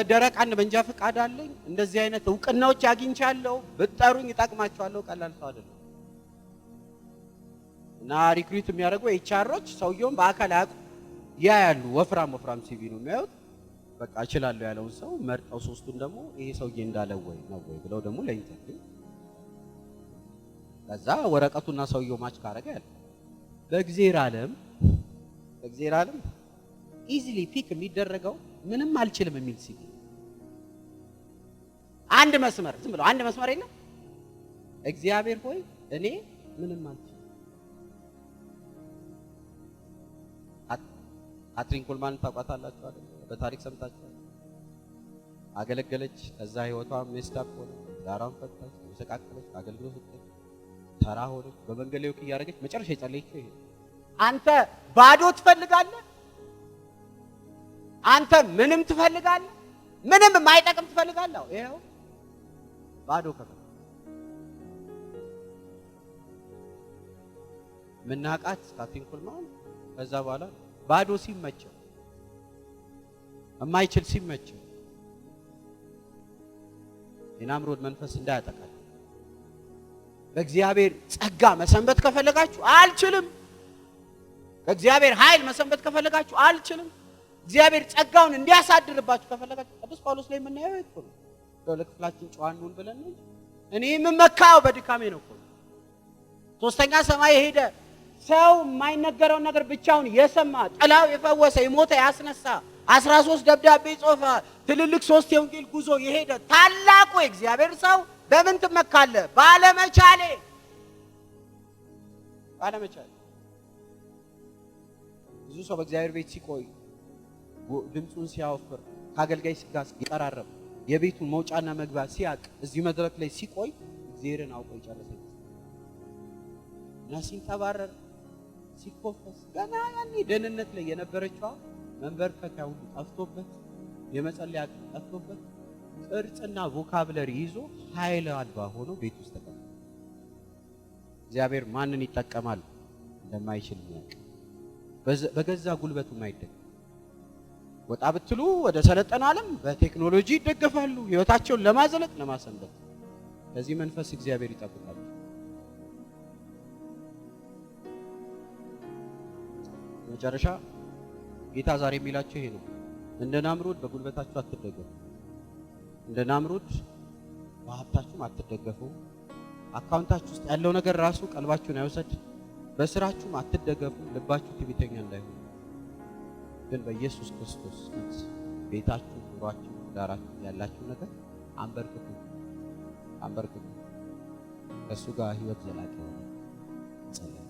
ደረቅ አንድ መንጃ ፈቃድ አለኝ። እንደዚህ አይነት እውቅናዎች አግኝቻለሁ። ብትጠሩኝ እጠቅማችኋለሁ። ቀላል ሰው አይደለም። እና ሪክሩት የሚያደርጉ ኤችአሮች ሰውየውን በአካል ያውቁ ያያሉ። ወፍራም ሲቪ ነው የሚያዩት። በቃ እችላለሁ ያለውን ሰው መርጠው ሶስቱን ደግሞ ይሄ ሰውዬ እንዳለው ወይ ነው ወይ ብለው ደግሞ ለኢንተርቪው ከዛ ወረቀቱና ሰውየው ማች ካረገ ያለ በእግዚአብሔር ዓለም ኢዚሊ ፒክ የሚደረገው ምንም አልችልም የሚል ሲቪ አንድ መስመር ዝም ብሎ አንድ መስመር የለም። እግዚአብሔር ሆይ እኔ ምንም አልችልም። ካትሪን ኮልማን ታውቃታላችሁ አይደል? በታሪክ ሰምታችኋል። አገለገለች። ከዛ ህይወቷ ሜስዳፕ ሆነ። ዳራውን ፈታች፣ ተሰቃቀለች፣ አገልግሎት ሰጠች፣ ተራ ሆነች። በመንገድ ላይ እያደረገች መጨረሻ የጸለየችው ይሄ አንተ ባዶ ትፈልጋለህ? አንተ ምንም ትፈልጋለህ? ምንም የማይጠቅም ትፈልጋለህ? ይሄው ባዶ ከፈለ ምናቃት ካትሪን ኮልማን ከዛ በኋላ ባዶ ሲመቸው የማይችል ሲመቸው የናምሮድ መንፈስ እንዳያጠቃል። በእግዚአብሔር ጸጋ መሰንበት ከፈለጋችሁ አልችልም። በእግዚአብሔር ኃይል መሰንበት ከፈለጋችሁ አልችልም። እግዚአብሔር ጸጋውን እንዲያሳድርባችሁ ከፈለጋችሁ ቅዱስ ጳውሎስ ላይ የምናየው እኮ ነው። ለክፍላችን ጨዋኑን ብለን ነው እኔ የምመካው በድካሜ ነው እኮ። ሶስተኛ ሰማይ ሄደ ሰው የማይነገረውን ነገር ብቻውን የሰማ ጥላው የፈወሰ የሞተ ያስነሳ 13 ደብዳቤ ጾፈ ትልልቅ 3 የወንጌል ጉዞ የሄደ ታላቁ የእግዚአብሔር ሰው በምን ትመካለህ? ባለመቻሌ። ብዙ ሰው በእግዚአብሔር ቤት ሲቆይ ድምፁን ሲያወፍር ከአገልጋይ ጋር ሲቀራረብ የቤቱን መውጫና መግባት ሲያቅ እዚህ መድረክ ላይ ሲቆይ እግዚአብሔርን አውቆ ይጨርሳል እና ሲንተባረር ሲኮፈስ ገና ያኔ ደህንነት ላይ የነበረችዋ መንበርከኪያ ሁሉ ጠፍቶበት የመጸለያ ጠፍቶበት ቅርጽና ቮካብለሪ ይዞ ኃይል አልባ ሆኖ ቤት ውስጥ ተቀመጠ። እግዚአብሔር ማንን ይጠቀማል እንደማይችል የሚያውቅ በገዛ ጉልበቱ የማይደገፍ ወጣ ብትሉ ወደ ሰለጠነ ዓለም በቴክኖሎጂ ይደገፋሉ ህይወታቸውን ለማዘለጥ ለማሰንበት። ከዚህ መንፈስ እግዚአብሔር ይጠብቃል። መጨረሻ ጌታ ዛሬ የሚላችሁ ይሄ ነው። እንደ ናምሩድ በጉልበታችሁ አትደገፉ። እንደ ናምሩድ በሀብታችሁም አትደገፉ። አካውንታችሁ ውስጥ ያለው ነገር ራሱ ቀልባችሁን አይወሰድ። በስራችሁም አትደገፉ። ልባችሁ ትዕቢተኛ እንዳይሆን ግን በኢየሱስ ክርስቶስ ፊት ቤታችሁ፣ ኑሯችሁ፣ ዳራችሁ ያላችሁ ነገር አንበርክኩ። ከእሱ ጋር ህይወት ዘላቂ ሆነ። ጸልይ።